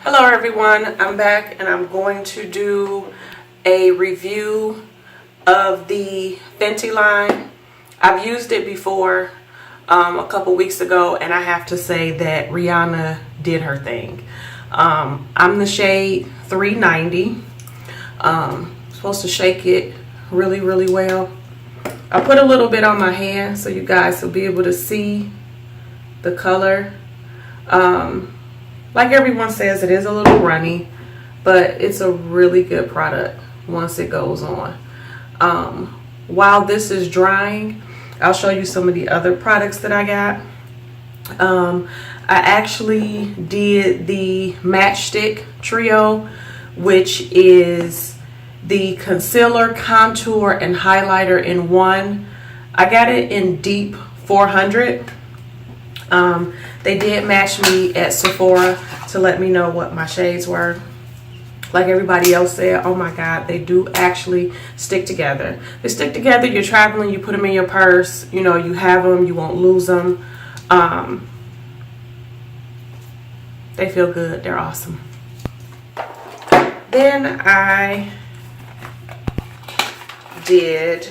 Hello everyone, I'm back and I'm going to do a review of the Fenty line. I've used it before a couple weeks ago, and I have to say that Rihanna did her thing. I'm the shade 390. Supposed to shake it really well. I put a little bit on my hand so you guys will be able to see the color. Like everyone says, it is a little runny, but it's a really good product once it goes on. While this is drying, I'll show you some of the other products that I got. I actually did the Stix Trio, which is the concealer, contour, and highlighter in one. I got it in deep 400. They did match me at Sephora to let me know what my shades were. Like everybody else said, oh my God, they do actually stick together. They stick together, you're traveling, you put them in your purse, you know, you have them, you won't lose them. They feel good, they're awesome. Then I did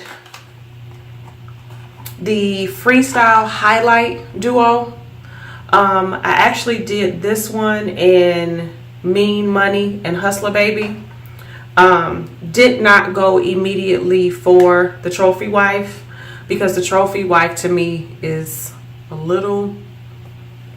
the Freestyle Highlight Duo. I actually did this one in Mean Money and Hustler Baby. Did not go immediately for the Trophy Wife because the Trophy Wife to me is a little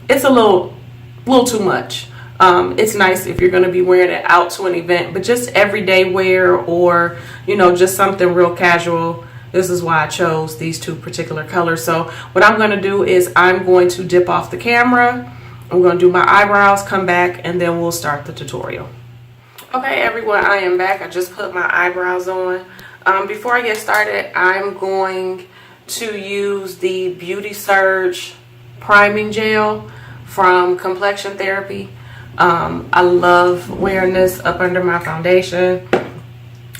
too much. It's nice if you're going to be wearing it out to an event, but just everyday wear, or you know, just something real casual. This is why I chose these two particular colors. So what I'm going to do is I'm going to dip off the camera. I'm going to do my eyebrows, come back, and then we'll start the tutorial. Okay, everyone, I am back. I just put my eyebrows on. Before I get started, I'm going to use the Beauty Surge Priming Gel from Complexion Therapy. I love wearing this up under my foundation.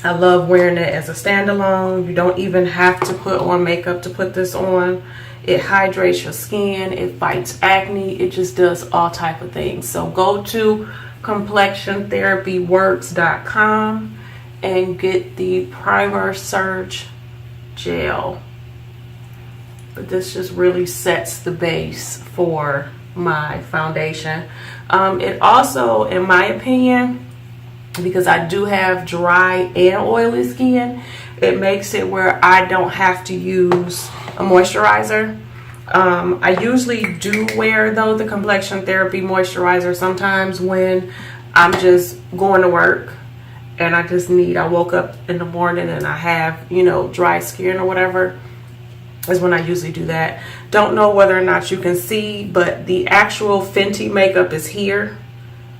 I love wearing it as a standalone. You don't even have to put on makeup to put this on. It hydrates your skin. It fights acne. It just does all type of things. So go to ComplexionTherapyWorks.com and get the Primer Surge Gel. But this just really sets the base for my foundation. It also, in my opinion, because I do have dry and oily skin, it makes it where I don't have to use a moisturizer. I usually do wear, though, the Complexion Therapy moisturizer sometimes when I'm just going to work and I woke up in the morning and I have, you know, dry skin or whatever, is when I usually do that. Don't know whether or not you can see, but the actual Fenty makeup is here.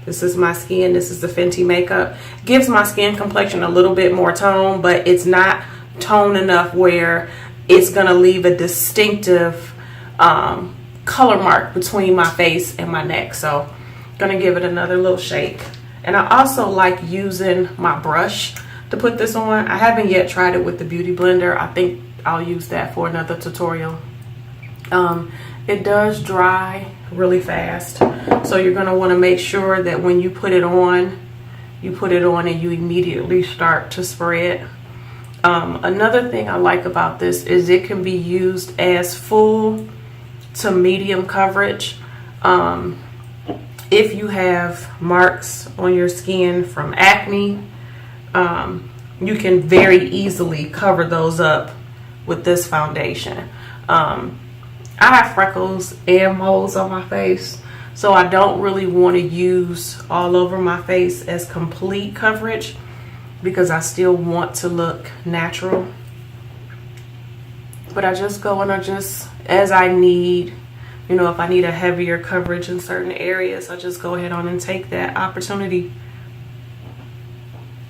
This is my skin. This is the Fenty makeup. Gives my skin complexion a little bit more tone, but it's not tone enough where it's going to leave a distinctive color mark between my face and my neck. So I'm going to give it another little shake. And I also like using my brush to put this on. I haven't yet tried it with the Beauty Blender. I think I'll use that for another tutorial. It does dry really fast, so you're going to want to make sure that when you put it on and you immediately start to spread. Another thing I like about this is it can be used as full to medium coverage. If you have marks on your skin from acne, you can very easily cover those up with this foundation. I have freckles and moles on my face, so I don't really want to use all over my face as complete coverage because I still want to look natural. But I just go and as I need, you know, if I need a heavier coverage in certain areas, I just go ahead on and take that opportunity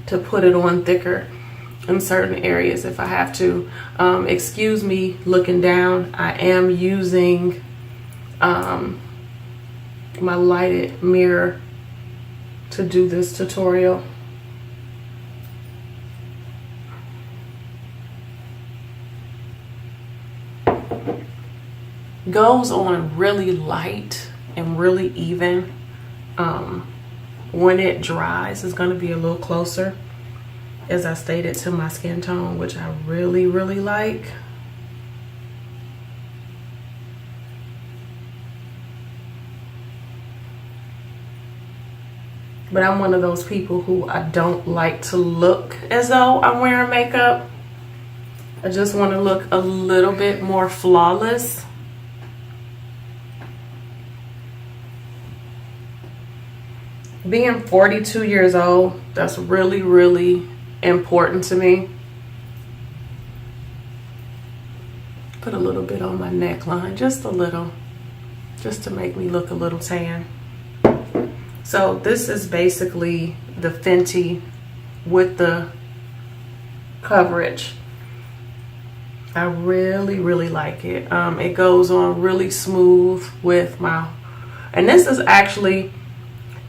to put it on thicker in certain areas if I have to. Excuse me looking down. I am using my lighted mirror to do this tutorial. Goes on really light and really even when it dries, it's going to be a little closer, as I stated, to my skin tone, which I really, really like. But I'm one of those people who I don't like to look as though I'm wearing makeup. I just want to look a little bit more flawless. Being 42 years old, that's really, really important to me. Put a little bit on my neckline, just a little, just to make me look a little tan. So this is basically the Fenty with the coverage. I really, really like it. It goes on really smooth with my, and this is actually,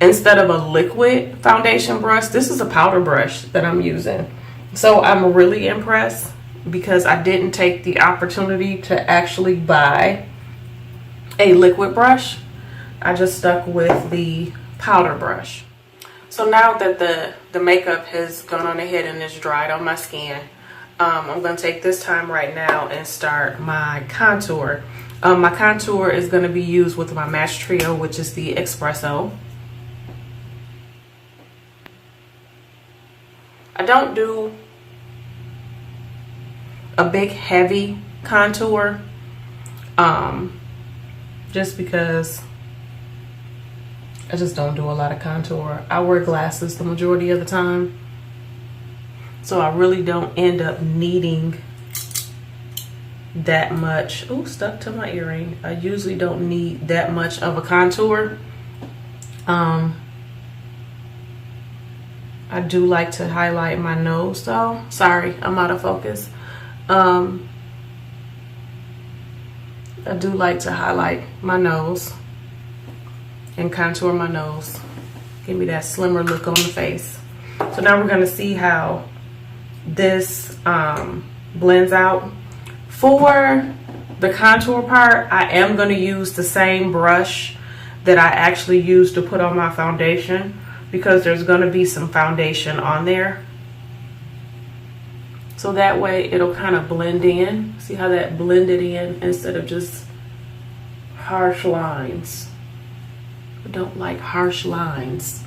instead of a liquid foundation brush, this is a powder brush that I'm using. So I'm really impressed because I didn't take the opportunity to actually buy a liquid brush. I just stuck with the powder brush. So now that the makeup has gone on ahead and is dried on my skin, I'm going to take this time right now and start my contour. My contour is going to be used with my Match Trio, which is the Espresso. I don't do a big heavy contour, just because I just don't do a lot of contour. I wear glasses the majority of the time, so I really don't end up needing that much. Ooh, stuck to my earring. I usually don't need that much of a contour. I do like to highlight my nose though. Sorry, I'm out of focus. I do like to highlight my nose and contour my nose. Give me that slimmer look on the face. So now we're gonna see how this blends out. For the contour part, I am gonna use the same brush that I actually used to put on my foundation, because there's gonna be some foundation on there. So that way it'll kind of blend in. See how that blended in instead of just harsh lines. I don't like harsh lines.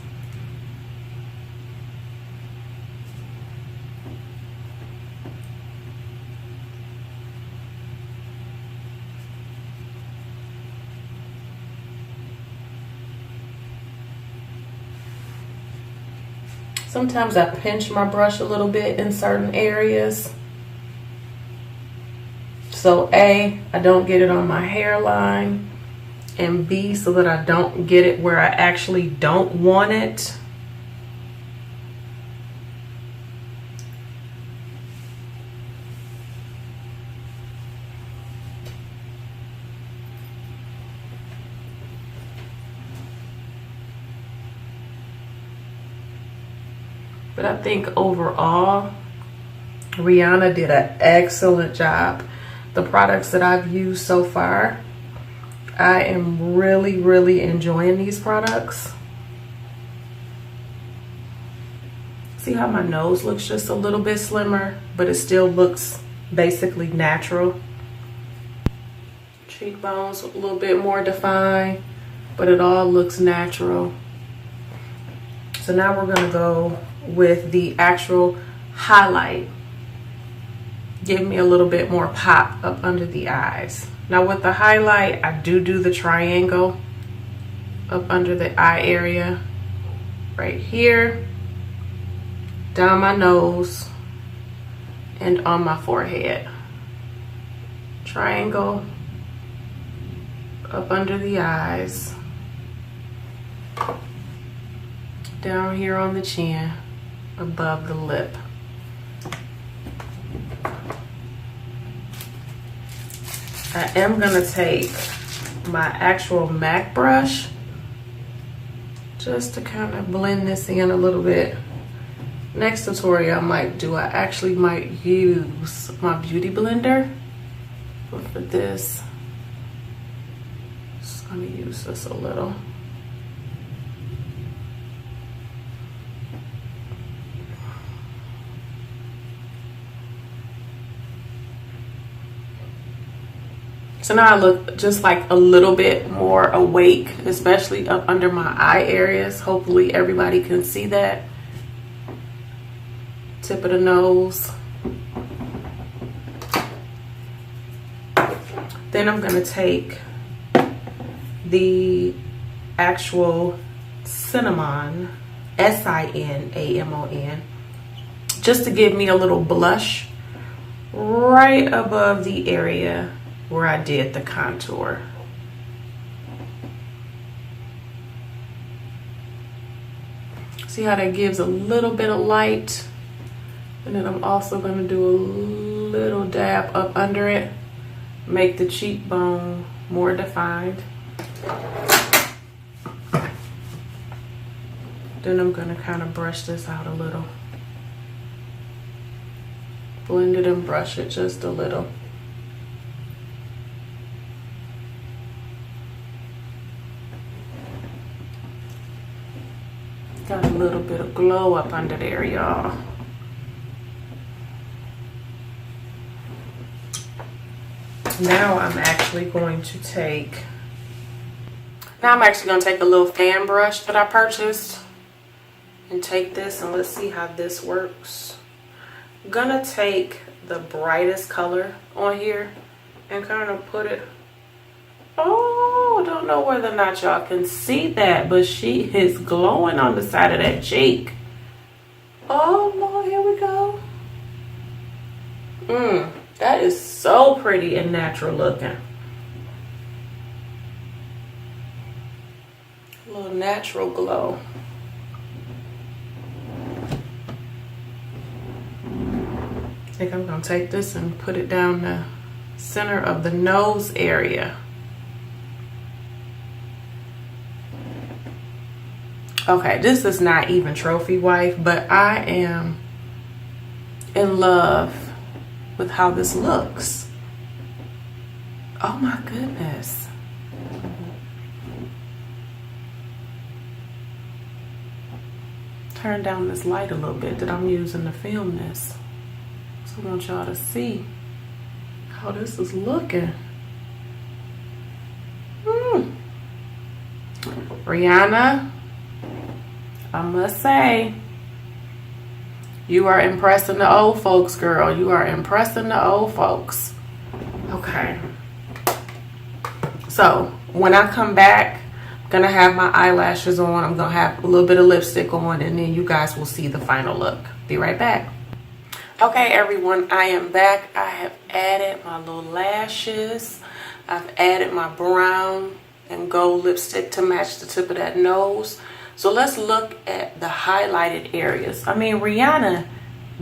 Sometimes I pinch my brush a little bit in certain areas. So A, I don't get it on my hairline, and B, so that I don't get it where I actually don't want it. But I think overall, Rihanna did an excellent job. The products that I've used so far, I am really, really enjoying these products. See how my nose looks just a little bit slimmer, but it still looks basically natural. Cheekbones a little bit more defined, but it all looks natural. So now we're gonna go with the actual highlight. Give me a little bit more pop up under the eyes. Now with the highlight, I do the triangle up under the eye area, right here, down my nose, and on my forehead. Triangle up under the eyes, down here on the chin, above the lip. I am gonna take my actual MAC brush just to kind of blend this in a little bit. Next tutorial I actually might use my beauty blender, but for this, just gonna use this a little. So now I look just like a little bit more awake, especially up under my eye areas. Hopefully everybody can see that. Tip of the nose. Then I'm gonna take the actual cinnamon, SINAMON, just to give me a little blush right above the area where I did the contour. See how that gives a little bit of light? And then I'm also going to do a little dab up under it, make the cheekbone more defined. Then I'm going to kind of brush this out a little. Blend it and brush it just a little. Got a little bit of glow up under there, y'all. Now I'm actually going to take a little fan brush that I purchased and take this, and let's see how this works. I'm gonna take the brightest color on here and kind of put it, oh, don't know whether or not y'all can see that, but she is glowing on the side of that cheek. Oh Lord, here we go. That is so pretty and natural looking. A little natural glow. I think I'm gonna take this and put it down the center of the nose area. Okay, this is not even trophy wife, but I am in love with how this looks. Oh my goodness. Turn down this light a little bit that I'm using to film this. So I want y'all to see how this is looking. Rihanna, I must say, you are impressing the old folks, girl. You are impressing the old folks. Okay. So when I come back, I'm gonna have my eyelashes on. I'm gonna have a little bit of lipstick on, and then you guys will see the final look. Be right back. Okay, everyone, I am back. I have added my little lashes. I've added my brown and gold lipstick to match the tip of that nose. So let's look at the highlighted areas. I mean, Rihanna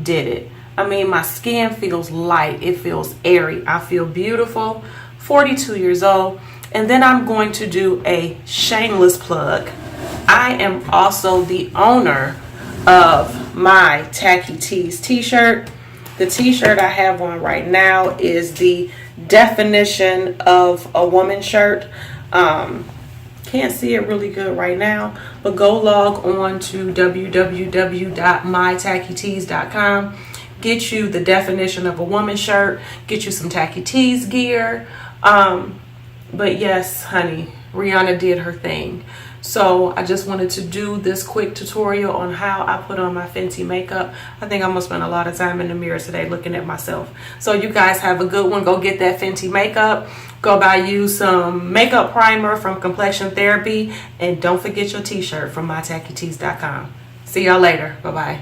did it. I mean, my skin feels light. It feels airy. I feel beautiful. 42 years old. And then I'm going to do a shameless plug. I am also the owner of my Tackie Tees t-shirt. The t-shirt I have on right now is the definition of a woman shirt. Can't see it really good right now, but go log on to www.mytackietees.com. Get you the definition of a woman shirt. Get you some Tackie Tees gear. But yes, honey, Rihanna did her thing. So I just wanted to do this quick tutorial on how I put on my Fenty makeup. I think I'm gonna spend a lot of time in the mirror today looking at myself. So you guys have a good one. Go get that Fenty makeup. Go buy you some makeup primer from Complexion Therapy. And don't forget your t-shirt from mytackietees.com. See y'all later. Bye-bye.